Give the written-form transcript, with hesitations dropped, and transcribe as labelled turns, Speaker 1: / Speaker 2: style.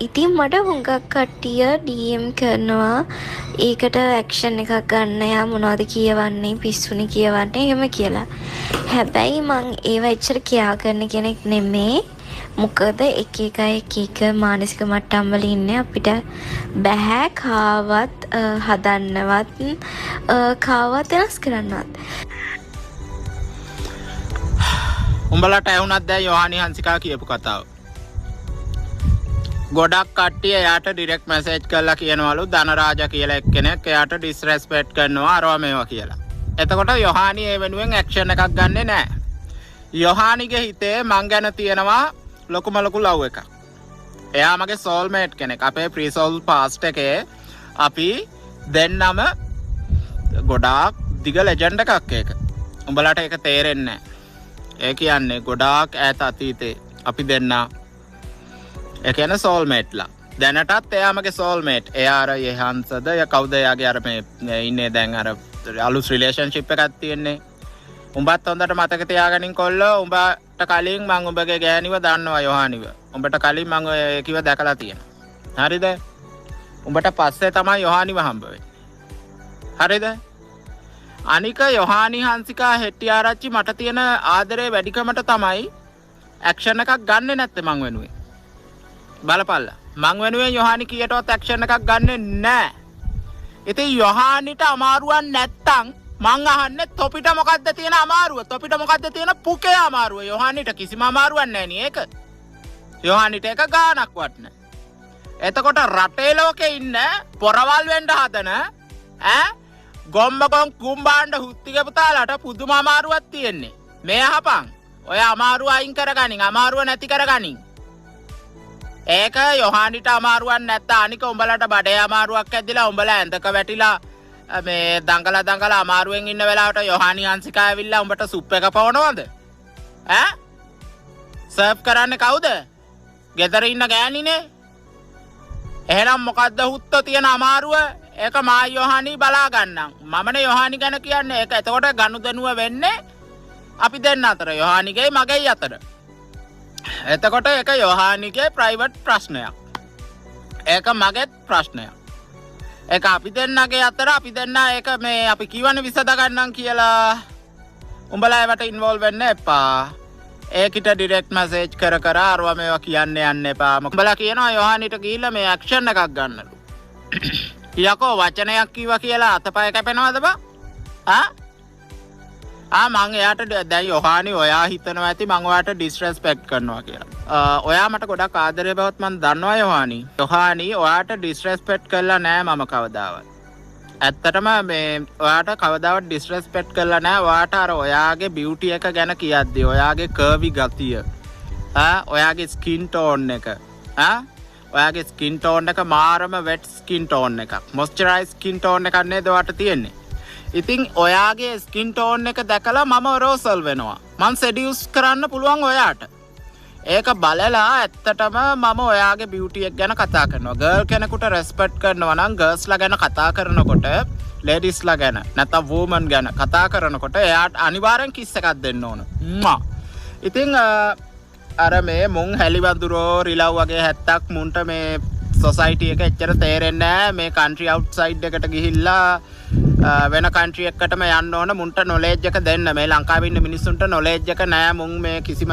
Speaker 1: ඉතින් මට හුඟක් කට්ටිය DM කරනවා ඒකට ඇක්ෂන් එකක් ගන්න යා මොනවද කියවන්නේ පිස්සුනේ කියවන්නේ එහෙම කියලා. හැබැයි මං ඒව එච්චර කියා කරන කෙනෙක් නෙමේ. මොකද එක එක මානසික මට්ටම් වල ඉන්නේ අපිට බෑ කාවත් හදන්නවත් කාවත් වෙනස් කරන්නවත්.
Speaker 2: උඹලට ඇහුණත් දැන් යොහානි හංසිකා කියපු කතාව. ගොඩක් කට්ටිය එයාට ඩිරෙක්ට් මැසේජ් කරලා කියනවලු ධනරාජ කියලා එක්කෙනෙක් එයාට ඩිස්රෙස්පෙක්ට් කරනවා අරවා මේවා කියලා. එතකොට යොහානි ඒ වෙනුවෙන් ඇක්ෂන් එකක් ගන්නෙ නෑ. යොහානිගේ හිතේ මං ගැන තියෙනවා ලොකුම ලොකු ලව් එකක්. එයා මගේ සෝල්මේට් කෙනෙක්. අපේ ප්‍රීසෝල් පාස්ට් එකේ අපි දෙන්නම ගොඩාක් දිග ලෙජන්ඩ් එකක් ඒක. උඹලට ඒක තේරෙන්නේ නෑ. ඒ කියන්නේ ගොඩාක් ඈත අතීතේ අපි දෙන්නා ඒ කියන්නේ සෝල්මේට්ලා. දැනටත් එයා මගේ සෝල්මේට්. එයා අර යහන්සද ය කවුද එයාගේ අර මේ ඉන්නේ දැන් අර අලුත් රිලේෂන්ෂිප් එකක් තියෙන්නේ. උඹත් හොඳට මතක තියාගනින් කොල්ලෝ. උඹට කලින් මම උඹගේ ගෑණිව දන්නවා යොහානිව. උඹට කලින් මම ඔය කිව දැකලා තියෙනවා. හරිද? උඹට පස්සේ තමයි යොහානිව හම්බ වෙන්නේ. හරිද? අනික යොහානි හංසිකා හෙට්ටිආරච්චි මට තියෙන ආදරේ වැඩිකමට තමයි ඇක්ෂන් එකක් ගන්නෙ නැත්තේ මං වෙනුවෙන්. බලපල්ලා. මං වෙනුවෙන් යොහානි කීයටවත් ඇක්ෂන් එකක් ගන්නෙ නෑ. ඉතින් යොහානිට අමාරුවක් නැත්තම් මං අහන්නේ තොපිට මොකද්ද තියෙන අමාරුව? තොපිට මොකද්ද තියෙන පුකේ අමාරුව? යොහානිට කිසිම අමාරුවක් නැහැ නේ ඒක. යොහානිට එක ගානක්වත් නැහැ. එතකොට රටේ ලෝකේ ඉන්න පොරවල් වෙන්න හදන ගොම්බකොන් කුම්බාණ්ඩ හුත්තිගේ පුතාලට පුදුම අමාරුවක් තියෙන්නේ. මේ අහපන්. ඔය අමාරුව අයින් කරගනින්. අමාරුව නැති කරගනින්. ඒක යොහානිට අමාරුවක් නැත්නම් අනික උඹලට බඩේ අමාරුවක් ඇද්දිලා උඹලා ඇඳක වැටිලා මේ දඟලා අමාරුවෙන් ඉන්න වෙලාවට යොහානි හංසිකා ඇවිල්ලා උඹට සුප් එක පවනවද? සර්ව් කරන්නේ කවුද? ගෙදර ඉන්න ගෑණිනේ. එහෙනම් මොකද්ද හුත්තෝ තියෙන අමාරුව? ඒක මා යොහානි බලා ගන්නම්. මමනේ යොහානි ගැන කියන්නේ. ඒක එතකොට ගනුදෙනුව වෙන්නේ අපි දෙන්න අතර. යොහානිගේ මගේ අතර. එතකොට ඒක යොහානිගේ ප්‍රයිවට් ප්‍රශ්නයක්. ඒක මගේත් ප්‍රශ්නයක්. ඒක අපි දෙන්නගේ අතර අපි දෙන්න ඒක මේ අපි කියවන විසඳ ගන්නම් කියලා උඹලා ඒවට ඉන්වෝල්ව් වෙන්න එපා. ඒකිට ඩිරෙක්ට් මැසේජ් කර අරවා මේවා කියන්න යන්න එපා. උඹලා කියනවා යොහානිට ගිහිල්ලා මේ ඇක්ෂන් එකක් ගන්නලු. යකෝ වචනයක් කිව්වා කියලා අතපය කැපෙනවද බා? මං එයාට දැන් යොහානි ඔයා හිතනවා ඇති මං ඔයාට ඩිස්රෙස්පෙක්ට් කරනවා කියලා. ඔයා මට ගොඩක් ආදරේ බවත් මං දන්නවා යොහානි. යොහානි ඔයාට ඩිස්රෙස්පෙක්ට් කළා නෑ මම කවදාවත්. ඇත්තටම මේ ඔයාට කවදාවත් ඩිස්රෙස්පෙක්ට් කළා නෑ. ඔයාට අර ඔයාගේ බියුටි එක ගැන කියද්දි ඔයාගේ කර්වි ගතිය. ඔයාගේ ස්කින් ටෝන් එක. ඔයාගේ ස්කින් ටෝන් එක මාරම වෙට් ස්කින් ටෝන් එකක්. මොයිස්චරයිස් ස්කින් ටෝන් එකක් නේද ඔයාට තියෙන්නේ. ඉතින් ඔයාගේ ස්කින් ටෝන් එක දැකලා මම රෝසල් වෙනවා. මං සෙඩියුස් කරන්න පුළුවන් ඔයාට. ඒක බලලා ඇත්තටම මම ඔයාගේ බියුටි එක ගැන කතා කරනවා. ගර්ල් කෙනෙකුට රෙස්පෙක්ට් කරනවා නම් ගර්ල්ස්ලා ගැන කතා කරනකොට ලේඩිස්ලා ගැන නැත්නම් වුමන් ගැන කතා කරනකොට එයාට අනිවාර්යෙන් කිස් එකක් දෙන්න ඕන. ඉතින් අර මේ මුන් හැලිවඳුරෝ රිලව් වගේ හැත්තක් මුන්ට මේ සොසයිටි එක එච්චර තේරෙන්නේ නැහැ. මේ කන්ට්‍රි අවුට්සයිඩ් එකට ගිහිල්ලා වෙන කන්ට්‍රි එකකටම යන්න ඕන මුන්ට නොලෙජ් එක දෙන්න. මේ ලංකාවේ ඉන්න මිනිස්සුන්ට නොලෙජ් එක නෑ මුන් මේ කිසිම